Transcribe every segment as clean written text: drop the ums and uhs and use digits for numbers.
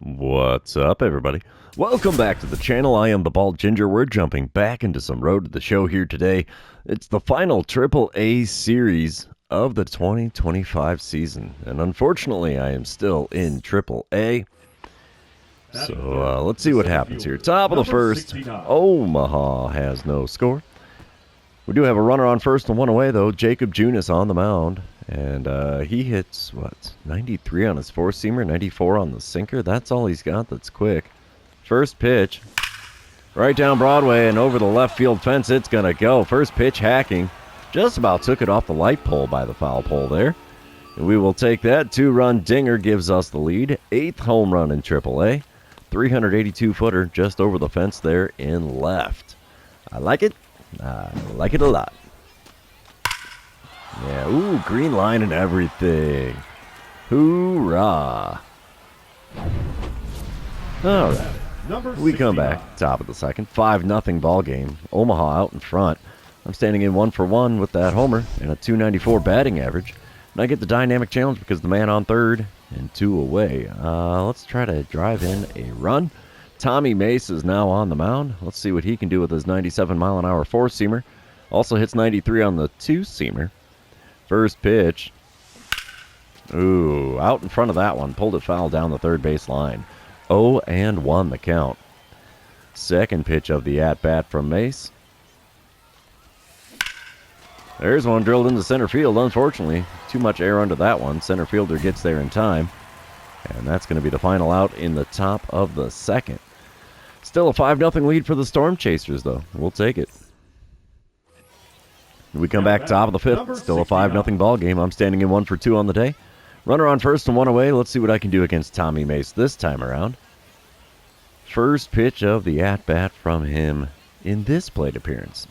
What's up, everybody? Welcome back to the channel. I am the Bald Ginger. We're jumping back into some Road to the Show here today. It's the final AAA series of the 2025 season, and unfortunately, I am still in AAA. So let's see what happens here. Top of the first, Omaha has no score. We do have a runner on first and one away, though. Jacob Junis on the mound. And he hits, 93 on his four-seamer, 94 on the sinker. That's all he's got that's quick. First pitch, right down Broadway and over the left field fence, it's going to go. First pitch hacking. Just about took it off the light pole by the foul pole there. And we will take that. Two-run dinger gives us the lead. 8th home run in AAA. 382-footer just over the fence there in left. I like it. I like it a lot. Yeah, ooh, green line and everything. Hoorah. All right, we come back, top of the second. 5-0 ball game. Omaha out in front. I'm standing in 1-for-1 with that homer and a 294 batting average. And I get the dynamic challenge because the man on third and 2 away. Let's try to drive in a run. Tommy Mace is now on the mound. Let's see what he can do with his 97-mile-an-hour four-seamer. Also hits 93 on the two-seamer. First pitch. Ooh, out in front of that one. Pulled it foul down the third base line. 0-1 the count. Second pitch of the at-bat from Mace. There's one drilled into center field, unfortunately. Too much air under that one. Center fielder gets there in time. And that's going to be the final out in the top of the second. Still a 5-0 lead for the Storm Chasers, though. We'll take it. We come back top of the fifth. Still a 5-0 ball game. I'm standing in 1-for-2 on the day. Runner on first and one away. Let's see what I can do against Tommy Mace this time around. First pitch of the at-bat from him in this plate appearance.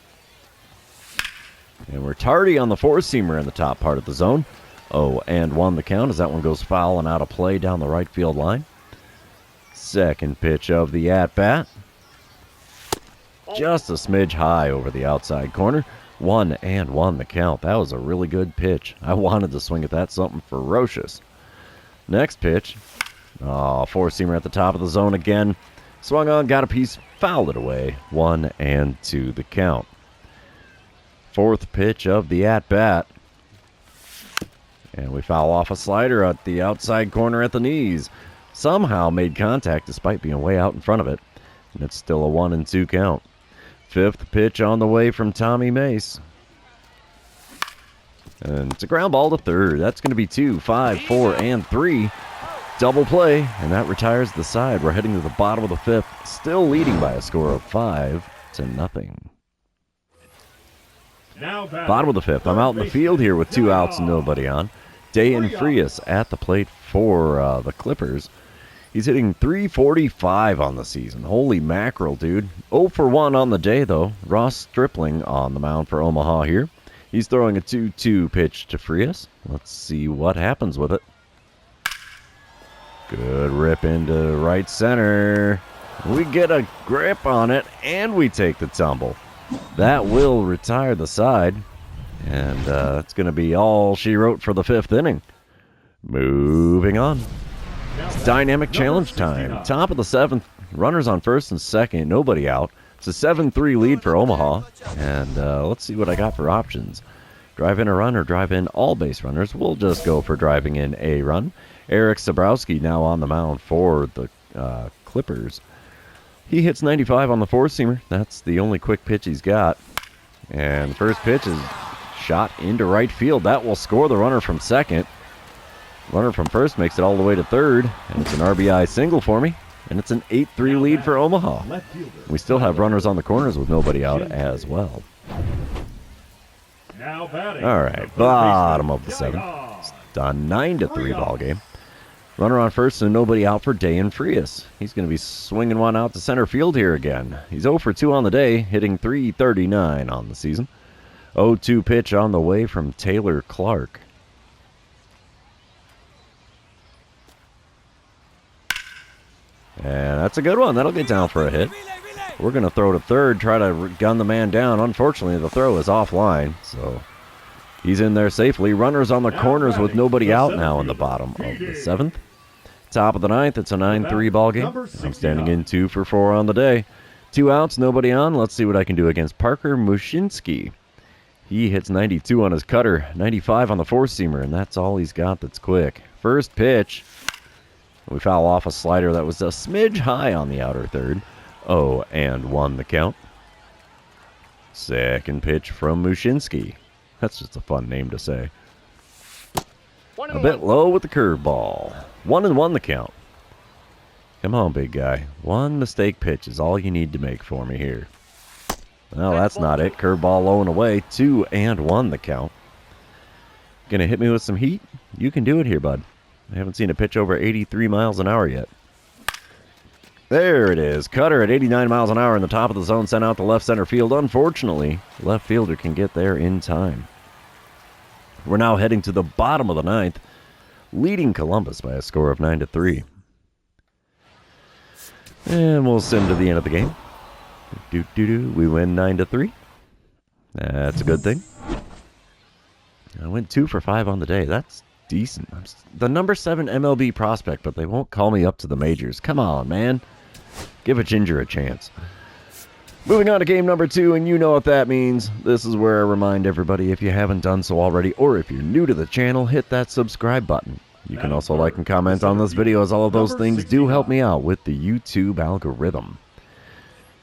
And we're tardy on the four-seamer in the top part of the zone. 0-1 the count as that one goes foul and out of play down the right field line. Second pitch of the at-bat. Just a smidge high over the outside corner. 1-1 the count. That was a really good pitch. I wanted to swing at that, something ferocious. Next pitch. Four-seamer at the top of the zone again. Swung on, got a piece, fouled it away. 1-2 the count. Fourth pitch of the at-bat. And we foul off a slider at the outside corner at the knees. Somehow made contact despite being way out in front of it. And it's still a 1-2 count. Fifth pitch on the way from Tommy Mace. And it's a ground ball to third. That's going to be 2, 5, 4, and 3. Double play, and that retires the side. We're heading to the bottom of the fifth, still leading by a score of 5-0. Bottom of the fifth. I'm out in the field here with 2 outs and nobody on. Day and Frias at the plate for the Clippers. He's hitting .345 on the season. Holy mackerel, dude. 0-for-1 on the day, though. Ross Stripling on the mound for Omaha here. He's throwing a 2-2 pitch to Frias. Let's see what happens with it. Good rip into right center. We get a grip on it, and we take the tumble. That will retire the side. And that's going to be all she wrote for the fifth inning. Moving on. It's dynamic challenge time. Top of the seventh. Runners on first and second. Nobody out. It's a 7-3 lead for Omaha. And let's see what I got for options. Drive in a run or drive in all base runners. We'll just go for driving in a run. Eric Sabrowski now on the mound for the Clippers. He hits 95 on the four-seamer. That's the only quick pitch he's got. And first pitch is shot into right field. That will score the runner from second. Runner from first makes it all the way to third, and it's an RBI single for me, and it's an 8-3 lead for Omaha. We still have runners on the corners with nobody out as well. All right, bottom of the seventh. It's a 9-3 ball game. Runner on first and nobody out for Day and Frias. He's going to be swinging one out to center field here again. He's 0-for-2 on the day, hitting .339 on the season. 0-2 pitch on the way from Taylor Clark. And that's a good one. That'll get down for a hit. We're going to throw to third, try to gun the man down. Unfortunately, the throw is offline, so he's in there safely. Runners on the corners with nobody out now in the bottom of the seventh. Top of the ninth, it's a 9-3 ball game. I'm standing in 2 for 4 on the day. 2 outs, nobody on. Let's see what I can do against Parker Mushinski. He hits 92 on his cutter, 95 on the four-seamer, and that's all he's got that's quick. First pitch, we foul off a slider that was a smidge high on the outer third. 0-1 the count. Second pitch from Mushinski. That's just a fun name to say. A bit low with the curveball. 1-1 the count. Come on, big guy. One mistake pitch is all you need to make for me here. Well, that's not it. Curveball low and away. 2-1 the count. Gonna hit me with some heat? You can do it here, bud. I haven't seen a pitch over 83 miles an hour yet. There it is. Cutter at 89 miles an hour in the top of the zone, sent out to left center field. Unfortunately, left fielder can get there in time. We're now heading to the bottom of the ninth, leading Columbus by a score of 9-3. And we'll send to the end of the game. We win 9-3. That's a good thing. I went 2 for 5 on the day. That's decent. I'm the number 7 MLB prospect, but they won't call me up to the majors. Come on, man. Give a ginger a chance. Moving on to game number 2, and you know what that means. This is where I remind everybody, if you haven't done so already, or if you're new to the channel, hit that subscribe button. You can also like and comment on this video, as all of those things do help me out with the YouTube algorithm.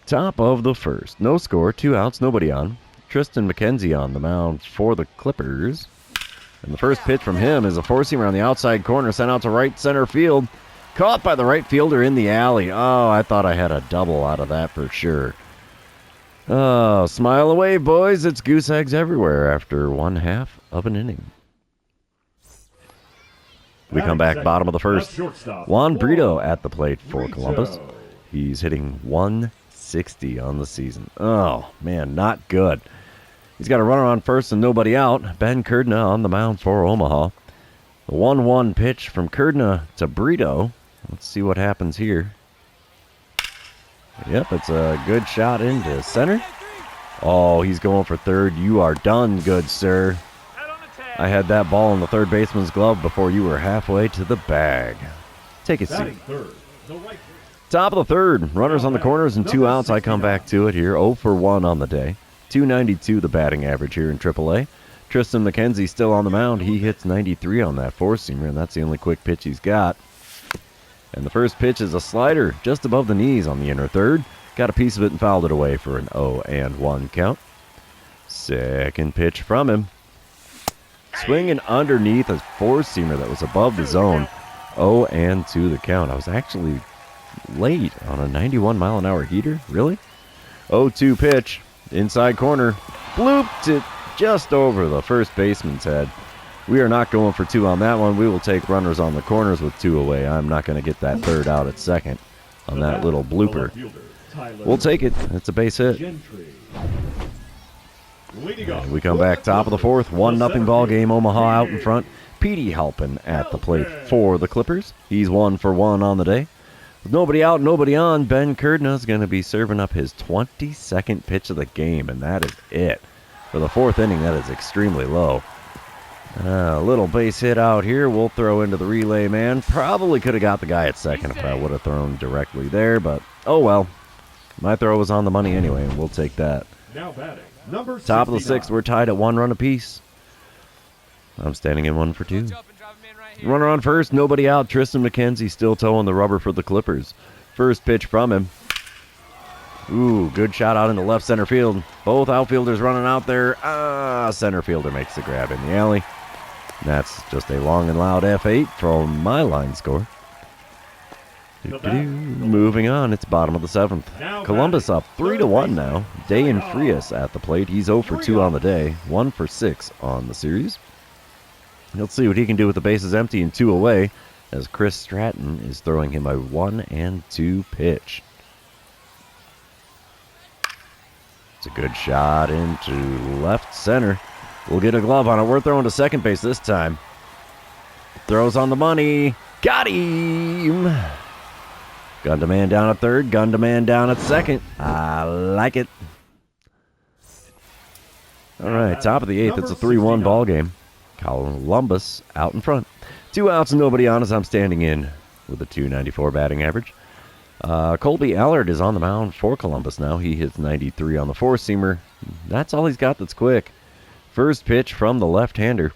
Top of the first. No score, 2 outs, nobody on. Tristan McKenzie on the mound for the Clippers. And the first pitch from him is a four-seamer on the outside corner, sent out to right center field. Caught by the right fielder in the alley. Oh, I thought I had a double out of that for sure. Oh, smile away, boys. It's goose eggs everywhere after 1/2 of an inning. We come back bottom of the first. Juan Brito at the plate for Columbus. He's hitting 160 on the season. Oh, man, not good. He's got a runner on first and nobody out. Ben Kurdna on the mound for Omaha. The 1-1 pitch from Kurdna to Brito. Let's see what happens here. Yep, it's a good shot into center. Oh, he's going for third. You are done, good sir. I had that ball in the third baseman's glove before you were halfway to the bag. Take a seat. Top of the third. Runners on the corners and 2 outs. I come back to it here. 0 for 1 on the day. 292 the batting average here in AAA. Tristan McKenzie still on the mound. He hits 93 on that four-seamer, and that's the only quick pitch he's got. And the first pitch is a slider just above the knees on the inner third. Got a piece of it and fouled it away for an 0-1 count. Second pitch from him. Swinging underneath a four-seamer that was above the zone. 0-2 the count. I was actually late on a 91-mile-an-hour heater. Really? 0-2 pitch. Inside corner. Blooped it just over the first baseman's head. We are not going for 2 on that one. We will take runners on the corners with 2 away. I'm not going to get that third out at second on that little blooper. We'll take it. It's a base hit. And we come back top of the fourth. 1-0 ball game. Omaha out in front. Petey Halpin at the plate for the Clippers. He's 1 for 1 on the day. With nobody out, nobody on, Ben Kurdna is going to be serving up his 22nd pitch of the game, and that is it. For the 4th inning, that is extremely low. A little base hit out here. We'll throw into the relay man. Probably could have got the guy at second if I would have thrown directly there, but oh well. My throw was on the money anyway, and we'll take that. Now batting, number Top of the 69. 6th, we're tied at 1 run apiece. I'm standing in 1 for 2. Runner on first, nobody out. Tristan McKenzie still towing the rubber for the Clippers. First pitch from him. Ooh, good shot out into left center field. Both outfielders running out there. Center fielder makes the grab in the alley. That's just a long and loud F8 from my line score. Moving on, it's bottom of the 7th. Columbus up 3-1 now. Dayan Frias at the plate. He's 0 for 2 on the day, 1 for 6 on the series. Let's see what he can do with the bases empty and 2 away, as Chris Stratton is throwing him a 1-2 pitch. It's a good shot into left center. We'll get a glove on it. We're throwing to second base this time. Throws on the money. Got him! Gun to man down at third. Gun to man down at second. I like it. All right, top of the 8th. It's a 3-1 ball game. Columbus out in front. 2 outs and nobody on as I'm standing in with a .294 batting average. Colby Allard is on the mound for Columbus now. He hits 93 on the four-seamer. That's all he's got that's quick. First pitch from the left-hander.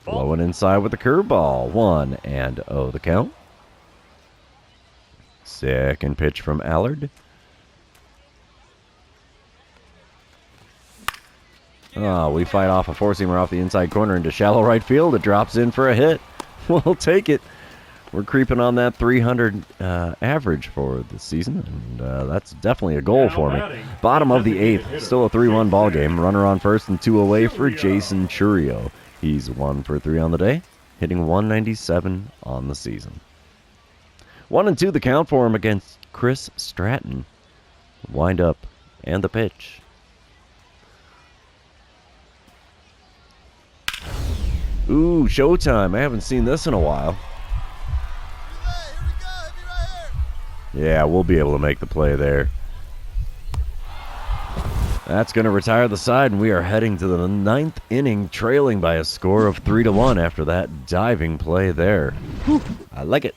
Blowing inside with the curveball. 1-0 the count. Second pitch from Allard. We fight off a four-seamer off the inside corner into shallow right field. It drops in for a hit. We'll take it. We're creeping on that 300 average for the season, and that's definitely a goal for me. Bottom of the eighth, still a 3-1 ball game. Runner on first and 2 away for Jason Churio. He's 1 for 3 on the day, hitting 197 on the season. 1-2 the count for him against Chris Stratton. Wind up and the pitch. Ooh, showtime. I haven't seen this in a while. Yeah, we'll be able to make the play there. That's going to retire the side, and we are heading to the 9th inning, trailing by a score of 3-1 after that diving play there. Whew, I like it.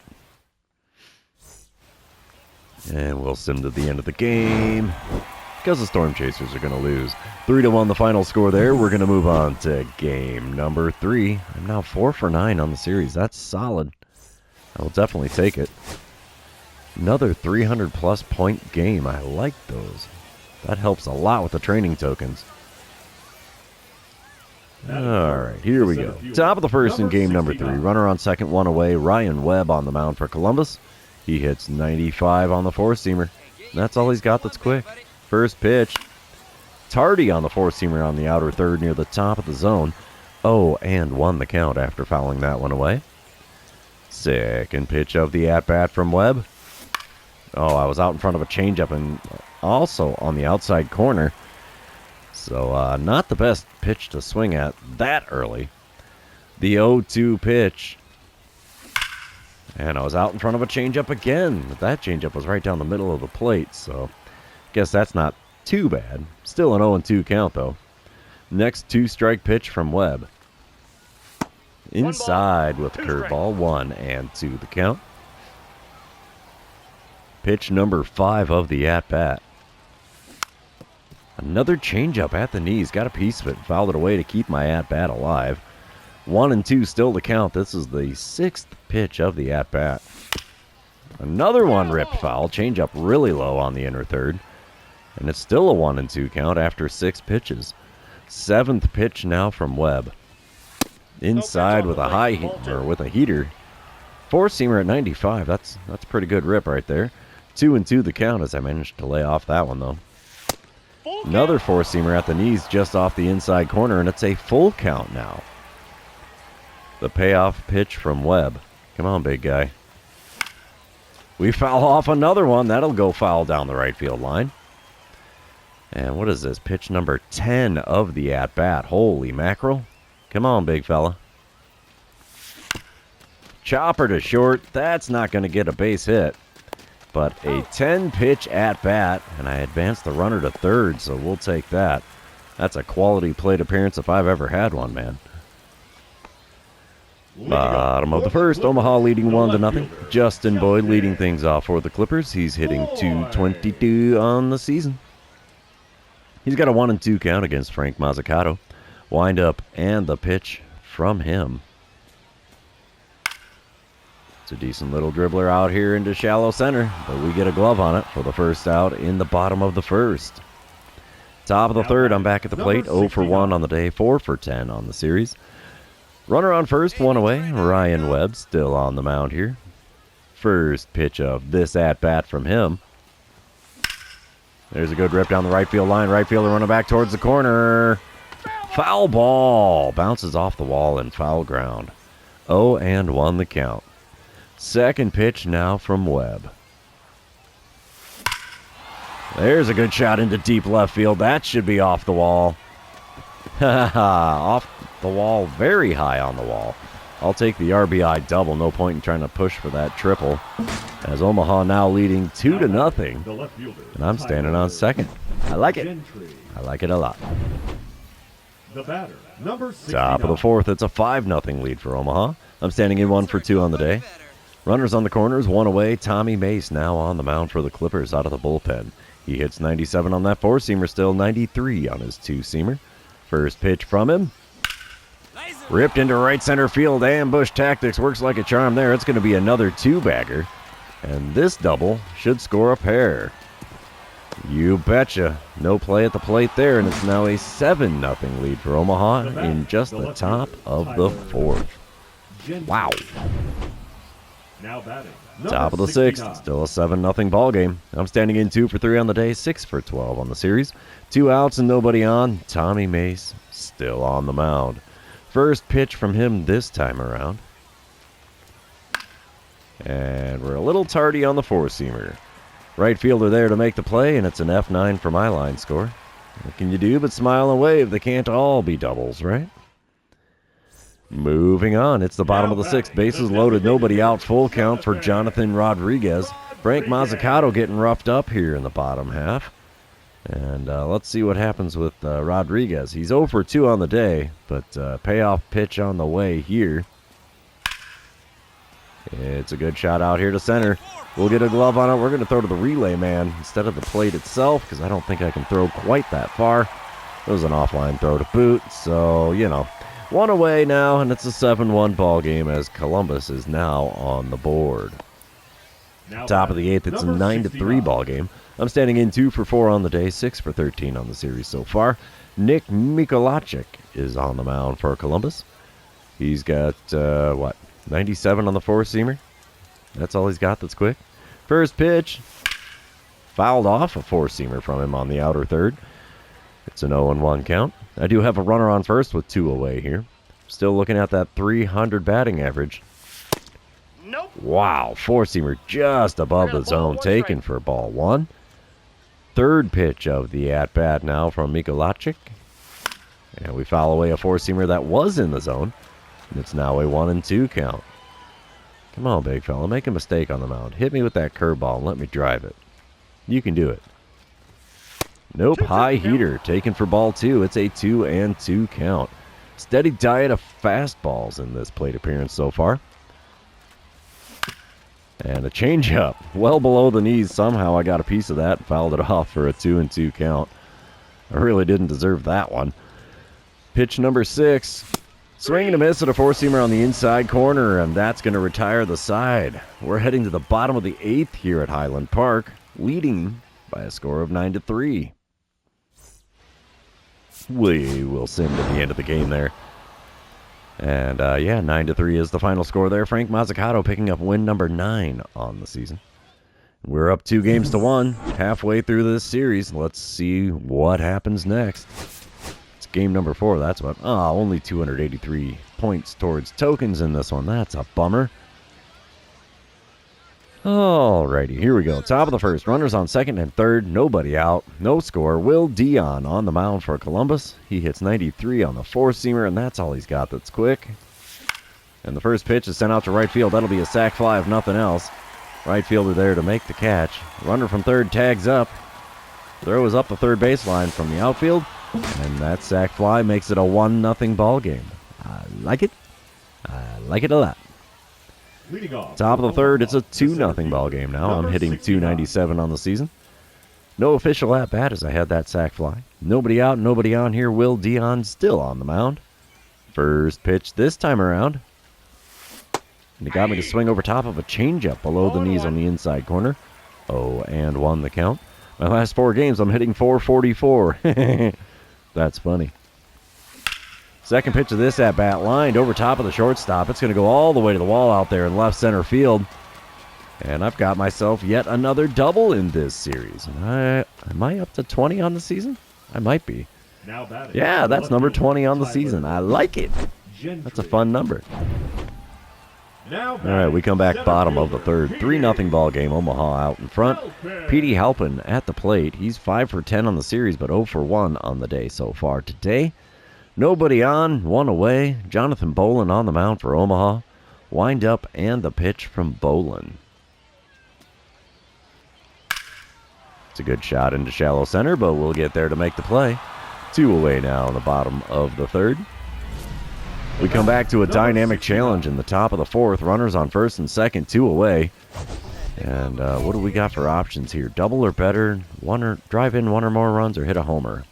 And we'll sim to the end of the game because the Storm Chasers are going to lose. 3-1 the final score there. We're going to move on to game number 3. I'm now 4 for 9 on the series. That's solid. I will definitely take it. Another 300-plus point game. I like those. That helps a lot with the training tokens. All right, here we go. Top of the first in game number 3. Runner on second, 1 away. Ryan Webb on the mound for Columbus. He hits 95 on the four-seamer. That's all he's got that's quick. First pitch. Tardy on the four-seamer on the outer third near the top of the zone. 0-1 the count after fouling that one away. Second pitch of the at-bat from Webb. I was out in front of a changeup and also on the outside corner. So not the best pitch to swing at that early. The 0-2 pitch. And I was out in front of a changeup again. But that changeup was right down the middle of the plate, so guess that's not too bad. Still an 0-2 count, though. Next 2-strike pitch from Webb. Inside with the curveball. 1-2 the count. Pitch number 5 of the at-bat. Another changeup at the knees. Got a piece of it. Fouled it away to keep my at-bat alive. 1-2 still to count. This is the 6th pitch of the at-bat. Another one ripped foul. Changeup really low on the inner third. And it's still a 1-2 count after 6 pitches. 7th pitch now from Webb. Inside with a heater. Four-seamer at 95. That's pretty good rip right there. 2-2 the count as I managed to lay off that one, though. Another four-seamer at the knees just off the inside corner, and it's a full count now. The payoff pitch from Webb. Come on, big guy. We foul off another one. That'll go foul down the right field line. And what is this? Pitch number 10 of the at-bat. Holy mackerel. Come on, big fella. Chopper to short. That's not going to get a base hit. But a 10-pitch at-bat, and I advanced the runner to third, so we'll take that. That's a quality plate appearance if I've ever had one, man. Bottom of the first, Omaha leading 1-0. Justin Boyd leading things off for the Clippers. He's hitting .222 on the season. He's got a 1-2 count against Frank Mazzucato. Wind up and the pitch from him. It's a decent little dribbler out here into shallow center, but we get a glove on it for the first out in the bottom of the first. Top of the third, I'm back at the plate. 0 for 1 on the day, 4 for 10 on the series. Runner on first, 1 away. Ryan Webb still on the mound here. First pitch of this at-bat from him. There's a good rip down the right field line. Right fielder running back towards the corner. Foul ball. Bounces off the wall in foul ground. 0-1 the count. Second pitch now from Webb. There's a good shot into deep left field. That should be off the wall. Off the wall, very high on the wall. I'll take the RBI double. No point in trying to push for that triple. As Omaha now leading 2-0. And I'm standing on second. I like it. I like it a lot. Top of the fourth, it's a 5-0 lead for Omaha. I'm standing in 1 for 2 on the day. Runners on the corners, one away. Tommy Mace now on the mound for the Clippers out of the bullpen. He hits 97 on that four-seamer, still 93 on his two-seamer. First pitch from him. Ripped into right center field. Ambush tactics works like a charm there. It's going to be another two-bagger. And this double should score a pair. You betcha. No play at the plate there, and it's now a 7-0 lead for Omaha in just the top of the fourth. Wow. Now batting. Top of the sixth. Still a 7-0 ball game. I'm standing in 2 for 3 on the day, 6 for 12 on the series. 2 outs and nobody on. Tommy Mace still on the mound. First pitch from him this time around. And we're a little tardy on the four-seamer. Right fielder there to make the play, and it's an F9 for my line score. What can you do but smile and wave? They can't all be doubles, right? Moving on, it's the bottom of the sixth. Bases loaded, nobody out. Full count for Jonathan Rodriguez. Frank Mazzucato getting roughed up here in the bottom half. And let's see what happens with Rodriguez. He's 0 for 2 on the day, but payoff pitch on the way here. It's a good shot out here to center. We'll get a glove on it. We're going to throw to the relay man instead of the plate itself because I don't think I can throw quite that far. It was an offline throw to boot, so, you know. 1 away now, and it's a 7-1 ball game as Columbus is now on the board. Top of the 8th, it's a 9-3 ball game. I'm standing in 2 for 4 on the day, 6 for 13 on the series so far. Nick Mikolajczyk is on the mound for Columbus. He's got, 97 on the four-seamer. That's all he's got that's quick. First pitch, fouled off a four-seamer from him on the outer third. It's an 0-1 count. I do have a runner on first with 2 away here. Still looking at that 300 batting average. Nope. Wow, four-seamer just above the zone, taken for ball 1. Third pitch of the at-bat now from Mikolajczyk. And we foul away a four-seamer that was in the zone. And it's now a 1-2 count. Come on, big fella. Make a mistake on the mound. Hit me with that curveball and let me drive it. You can do it. Nope, high heater. Taken for ball 2. It's a 2-2 count. Steady diet of fastballs in this plate appearance so far. And a changeup. Well below the knees. Somehow I got a piece of that and fouled it off for a 2-2 count. I really didn't deserve that one. Pitch number 6. Swing and a miss at a four-seamer on the inside corner, and that's going to retire the side. We're heading to the bottom of the 8th here at Highland Park, leading by a score of 9-3. We will sim to the end of the game there. And, 9-3 is the final score there. Frank Mazzucato picking up win number 9 on the season. We're up 2-1, halfway through this series. Let's see what happens next. Game number 4, that's what. Only 283 points towards tokens in this one. That's a bummer. Alrighty, here we go. Top of the first. Runners on second and third. Nobody out. No score. Will Dion on the mound for Columbus. He hits 93 on the four-seamer, and that's all he's got that's quick. And the first pitch is sent out to right field. That'll be a sac fly if nothing else. Right fielder there to make the catch. Runner from third tags up. Throw is up the third baseline from the outfield. And that sac fly makes it a 1-0 ball game. I like it. I like it a lot. Top of the third, it's a 2-0 ball game now. I'm hitting 297 on the season. No official at-bat as I had that sac fly. Nobody out, nobody on here. Will Dion still on the mound. First pitch this time around. And he got me to swing over top of a changeup below the knees on the inside corner. 0-1 the count. My last 4 games, I'm hitting 444. That's funny. Second pitch of this at-bat lined over top of the shortstop. It's going to go all the way to the wall out there in left center field. And I've got myself yet another double in this series. Am I up to 20 on the season? I might be. Yeah, that's number 20 on the season. I like it. That's a fun number. All right, we come back bottom of the third. 3-0 ball game. Omaha out in front. Petey Halpin at the plate. He's 5 for 10 on the series, but 0 for 1 on the day so far today. Nobody on, 1 away. Jonathan Bolin on the mound for Omaha. Wind up and the pitch from Bolin. It's a good shot into shallow center, but we'll get there to make the play. 2 away now in the bottom of the third. We come back to a dynamic challenge in the top of the fourth. Runners on first and second, 2 away. And what do we got for options here? Double or better? Drive in 1 or more runs or hit a homer?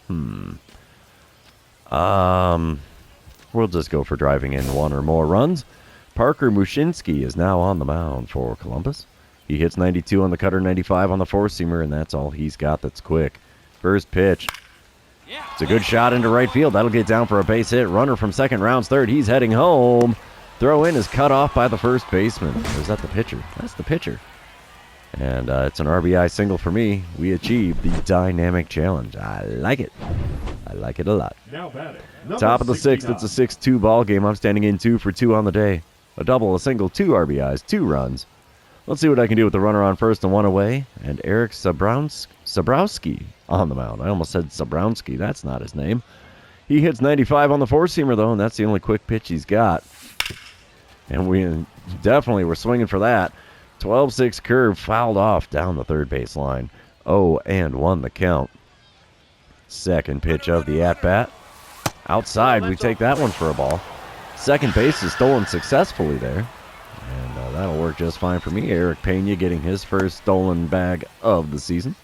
We'll just go for driving in 1 or more runs. Parker Mushinski is now on the mound for Columbus. He hits 92 on the cutter, 95 on the four-seamer, and that's all he's got that's quick. First pitch. It's a good shot into right field. That'll get down for a base hit. Runner from second, rounds third. He's heading home. Throw in is cut off by the first baseman. Or is that the pitcher? That's the pitcher. And it's an RBI single for me. We achieved the dynamic challenge. I like it. I like it a lot. Now batting. Top of the sixth. It's a 6-2 ball game. I'm standing in 2 for 2 on the day. A double, a single, 2 RBIs, 2 runs. Let's see what I can do with the runner on first and 1 away. And Eric Sabrowski on the mound. I almost said Sabrowski. That's not his name. He hits 95 on the four-seamer, though, and that's the only quick pitch he's got. And we definitely were swinging for that. 12-6 curve fouled off down the third base line. 0-1 the count. Second pitch of the at-bat. Outside, we take that one for a ball. Second base is stolen successfully there. And that'll work just fine for me. Eric Pena getting his first stolen bag of the season.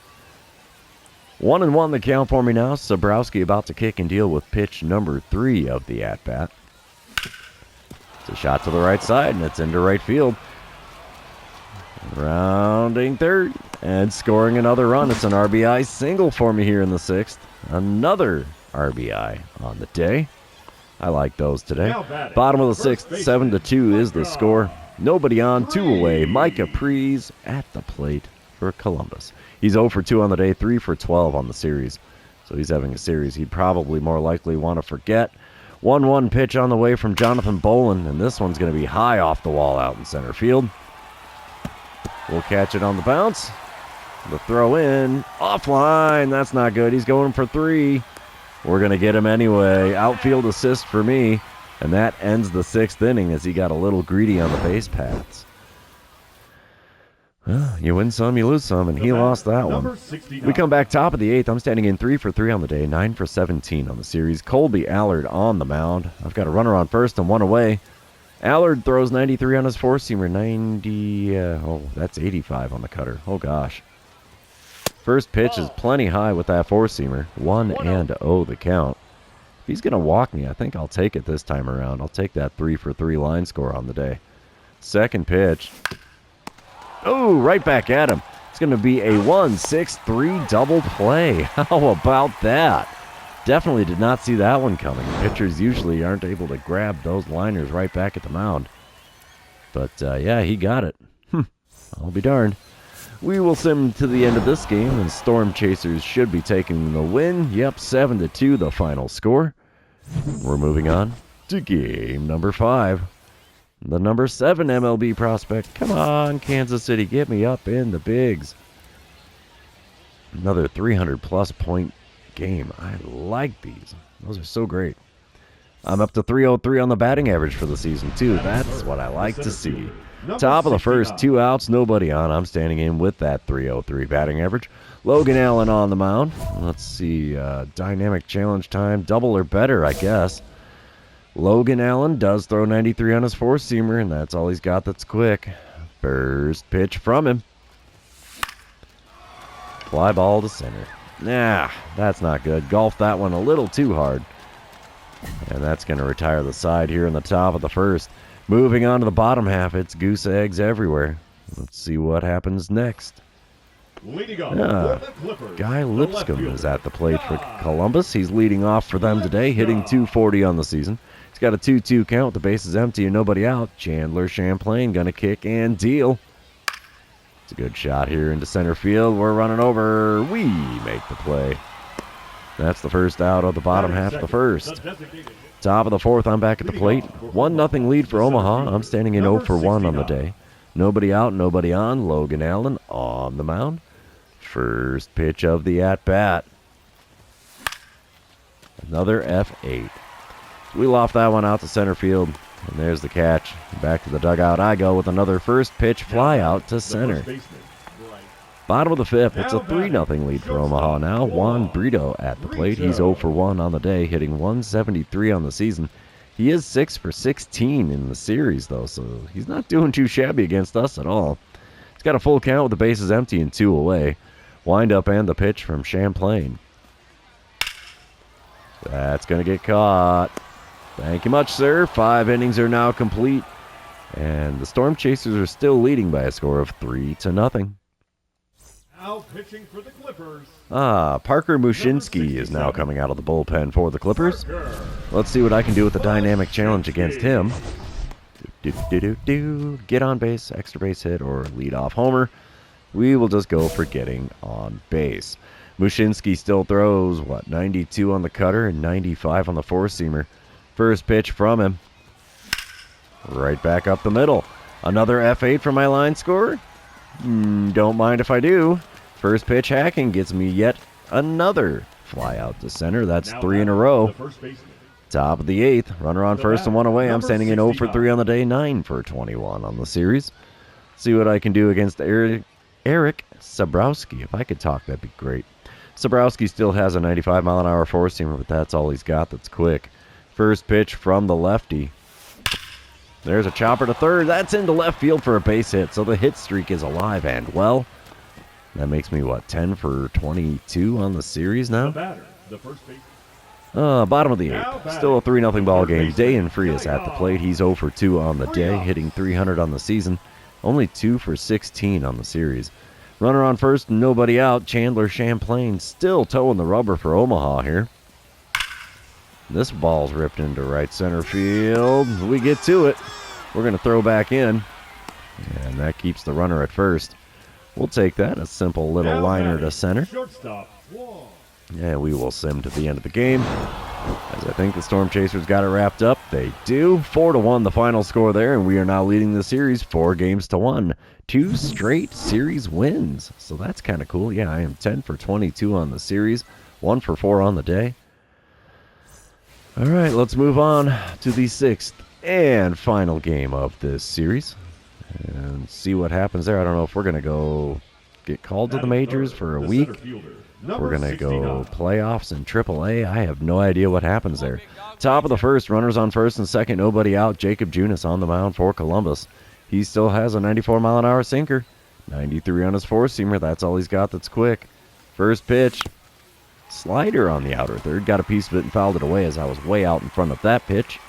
1-1 the count for me now. Sabrowski about to kick and deal with pitch number 3 of the at-bat. It's a shot to the right side, and it's into right field. Rounding third and scoring another run. It's an RBI single for me here in the sixth. Another RBI on the day. I like those today. Bottom of the sixth, 7-2 is the score. Nobody on, 2 away. Micah Prees at the plate for Columbus. He's 0 for 2 on the day, 3 for 12 on the series. So he's having a series he'd probably more likely want to forget. 1-1 pitch on the way from Jonathan Bolin, and this one's going to be high off the wall out in center field. We'll catch it on the bounce. The throw in, offline. That's not good. He's going for 3. We're going to get him anyway. Outfield assist for me. And that ends the 6th inning as he got a little greedy on the base paths. Well, you win some, you lose some, and he lost that one. We come back top of the 8th. I'm standing in 3 for 3 on the day, 9 for 17 on the series. Colby Allard on the mound. I've got a runner on first and 1 away. Allard throws 93 on his four-seamer. 90, that's 85 on the cutter. Oh, gosh. First pitch is plenty high with that four-seamer. 1-0 the count. If he's going to walk me, I think I'll take it this time around. I'll take that 3 for 3 line score on the day. Second pitch. Oh, right back at him. It's going to be a 1-6-3 double play. How about that? Definitely did not see that one coming. Pitchers usually aren't able to grab those liners right back at the mound. But, yeah, he got it. I'll be darned. We will sim to the end of this game, and Storm Chasers should be taking the win. Yep, 7-2 the final score. We're moving on to game number 5. The number 7 MLB prospect. Come on, Kansas City, get me up in the bigs. Another 300-plus point game. I like these. Those are so great. I'm up to 303 on the batting average for the season, too. That's what I like to see. Top of the first, 2 outs, nobody on. I'm standing in with that 303 batting average. Logan Allen on the mound. Let's see, dynamic challenge time, double or better, I guess. Logan Allen does throw 93 on his four-seamer, and that's all he's got that's quick. First pitch from him. Fly ball to center. Nah, that's not good. Golfed that one a little too hard. And that's going to retire the side here in the top of the first. Moving on to the bottom half, it's goose eggs everywhere. Let's see what happens next. Guy Lipscomb is at the plate for Columbus. He's leading off for them today, hitting .240 on the season. He's got a 2-2 count. The base is empty and nobody out. Chandler Champlain going to kick and deal. It's a good shot here into center field. We're running over. We make the play. That's the first out of the bottom half of the first. Top of the fourth, I'm back at the plate. 1-0 lead for Omaha. I'm standing in 0 for 1 on the day. Nobody out, nobody on. Logan Allen on the mound. First pitch of the at-bat. Another F8. We loft that one out to center field. And there's the catch. Back to the dugout I go with another first pitch fly out to center. Bottom of the fifth, it's a 3-0 lead for Omaha now. Juan Brito at the plate. He's 0 for 1 on the day, hitting .173 on the season. He is 6 for 16 in the series, though, so he's not doing too shabby against us at all. He's got a full count with the bases empty and 2 away. Wind up and the pitch from Champlain. That's going to get caught. Thank you much, sir. 5 innings are now complete. And the Storm Chasers are still leading by a score of 3-0. Now pitching for the Clippers. Parker Mushinski is now coming out of the bullpen for the Clippers. Let's see what I can do with the dynamic challenge against him. Get on base, extra base hit, or lead off homer. We will just go for getting on base. Mushinski still throws, 92 on the cutter and 95 on the four-seamer. First pitch from him. Right back up the middle. Another F8 for my line scorer? Don't mind if I do. First pitch hacking gets me yet another fly out to center. That's 3 in a row. Top of the 8th. Runner on first and 1 away. I'm standing in 0 for 3 on the day, 9 for 21 on the series. See what I can do against Eric Sabrowski. If I could talk, that'd be great. Sabrowski still has a 95-mile-an-hour four-seamer, but that's all he's got that's quick. First pitch from the lefty. There's a chopper to third. That's into left field for a base hit, so the hit streak is alive and well. That makes me, 10 for 22 on the series now? The first base. Bottom of the 8th. Still a 3-0 ball game. Dayan Frias at the plate. He's 0 for 2 on the day, hitting 300 on the season. Only 2 for 16 on the series. Runner on first, nobody out. Chandler Champlain still towing the rubber for Omaha here. This ball's ripped into right center field. We get to it. We're going to throw back in. And that keeps the runner at first. We'll take that. A simple little liner to center. Shortstop. Yeah, we will sim to the end of the game. As I think the Storm Chasers got it wrapped up. They do. 4-1 the final score there, and we are now leading the series 4-1. 2 straight series wins. So that's kind of cool. Yeah, I am 10 for 22 on the series. 1 for 4 on the day. All right, let's move on to the 6th and final game of this series. And see what happens there. I don't know if we're going to go get called to the majors for a week. We're going to go playoffs in AAA. I have no idea what happens there. Top of the first, runners on first and second, nobody out. Jacob Junis on the mound for Columbus. He still has a 94-mile-an-hour sinker. 93 on his four-seamer. That's all he's got that's quick. First pitch. Slider on the outer third. Got a piece of it and fouled it away as I was way out in front of that pitch.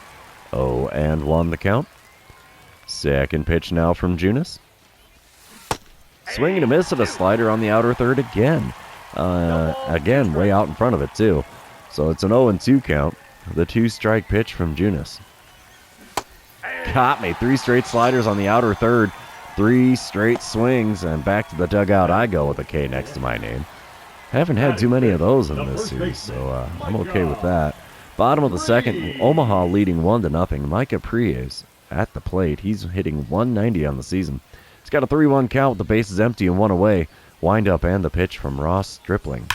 0-1 the count. Second pitch now from Junis. Swing and a miss at a slider on the outer third again. Again, way out in front of it, too. So it's an 0-2 count. The 2-strike pitch from Junis. Caught me. 3 straight sliders on the outer third. 3 straight swings, and back to the dugout I go with a K next to my name. Haven't had too many of those in this series, so I'm okay with that. Bottom of the second, Omaha leading 1-0. Micah Priez at the plate. He's hitting 190 on the season. He's got a 3-1 count with the bases empty and 1 away. Wind up and the pitch from Ross Stripling.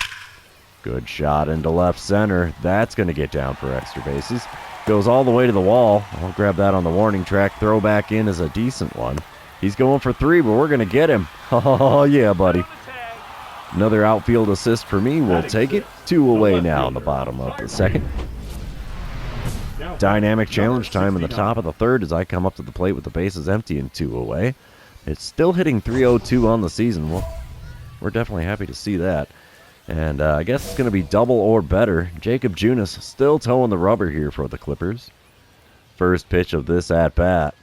Good shot into left center. That's going to get down for extra bases. Goes all the way to the wall. I'll grab that on the warning track. Throw back in is a decent one. He's going for 3, but we're going to get him. Oh, yeah, buddy. Another outfield assist for me. We'll take it. 2 away now in the bottom of the second. Dynamic challenge time in the top of the third as I come up to the plate with the bases empty and 2 away. It's still hitting 302 on the season. Well, we're definitely happy to see that. And I guess it's going to be double or better. Jacob Junis still towing the rubber here for the Clippers. First pitch of this at-bat.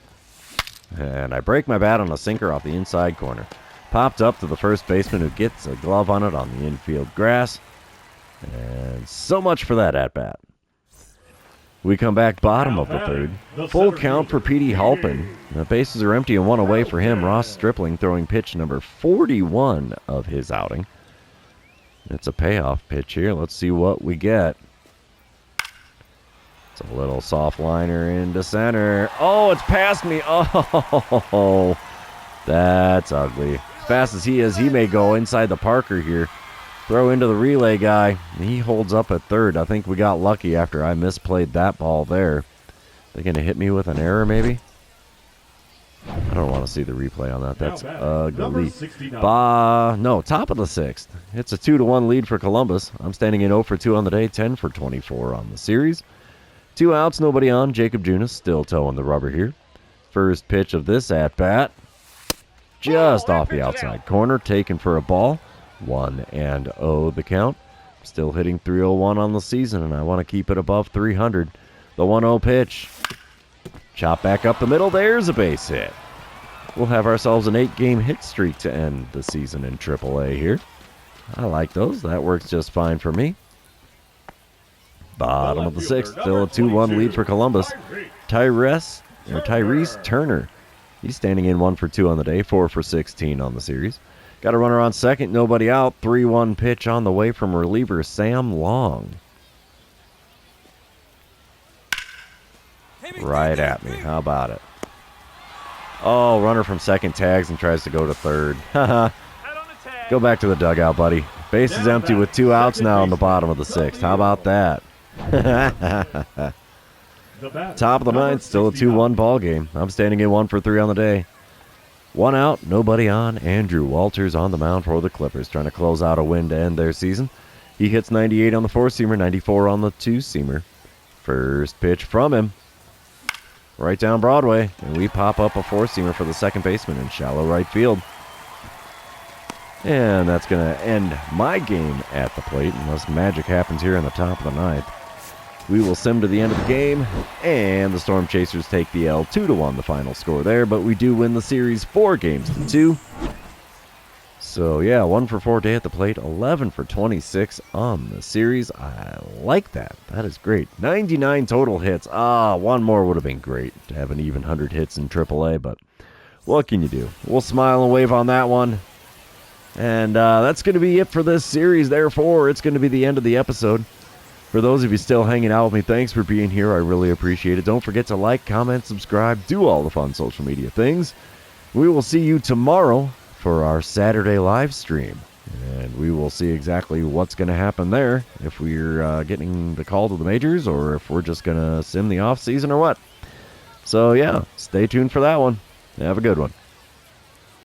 And I break my bat on a sinker off the inside corner. Popped up to the first baseman who gets a glove on it on the infield grass. And so much for that at-bat. We come back bottom of the third. Full count for Petey Halpin. The bases are empty and 1 away for him. Ross Stripling throwing pitch number 41 of his outing. It's a payoff pitch here. Let's see what we get. It's a little soft liner into center. Oh, it's past me. Oh, that's ugly. As fast as he is, he may go inside the Parker here. Throw into the relay guy. He holds up at third. I think we got lucky after I misplayed that ball there. They're going to hit me with an error, maybe? I don't want to see the replay on that. That's ugly. No, top of the 6th. It's a 2-1 lead for Columbus. I'm standing in 0 for 2 on the day, 10 for 24 on the series. 2 outs, nobody on. Jacob Junis still towing the rubber here. First pitch of this at-bat. Just off the outside corner, taken for a ball. 1-0 the count. Still hitting .301 on the season, and I want to keep it above 300. The 1-0 pitch. Chop back up the middle. There's a base hit. We'll have ourselves an 8-game hit streak to end the season in AAA here. I like those. That works just fine for me. Bottom of the 6th. Still a 2-1 lead for Columbus. Tyrese Turner. He's standing in 1 for 2 on the day. 4 for 16 on the series. Got a runner on second. Nobody out. 3-1 pitch on the way from reliever Sam Long. Right at me. How about it? Oh, runner from second tags and tries to go to third. Go back to the dugout, buddy. Base is empty with 2 outs now in the bottom of the 6th. How about that? Top of the 9th, still a 2-1 ball game. I'm standing in 1 for 3 on the day. 1 out, nobody on. Andrew Walters on the mound for the Clippers, trying to close out a win to end their season. He hits 98 on the 4-seamer, 94 on the 2-seamer. First pitch from him. Right down Broadway, and we pop up a 4-seamer for the second baseman in shallow right field. And that's going to end my game at the plate, unless magic happens here in the top of the 9th. We will sim to the end of the game, and the Storm Chasers take the L. 2-1, the final score there, but we do win the series 4-2. So, yeah, 1 for 4 day at the plate, 11 for 26 on the series. I like that. That is great. 99 total hits. One more would have been great to have an even 100 hits in AAA, but what can you do? We'll smile and wave on that one. And that's going to be it for this series. Therefore, it's going to be the end of the episode. For those of you still hanging out with me, thanks for being here. I really appreciate it. Don't forget to like, comment, subscribe, do all the fun social media things. We will see you tomorrow for our Saturday live stream. And we will see exactly what's going to happen there, if we're getting the call to the majors or if we're just going to sim the off season or what. So, yeah, stay tuned for that one. Have a good one.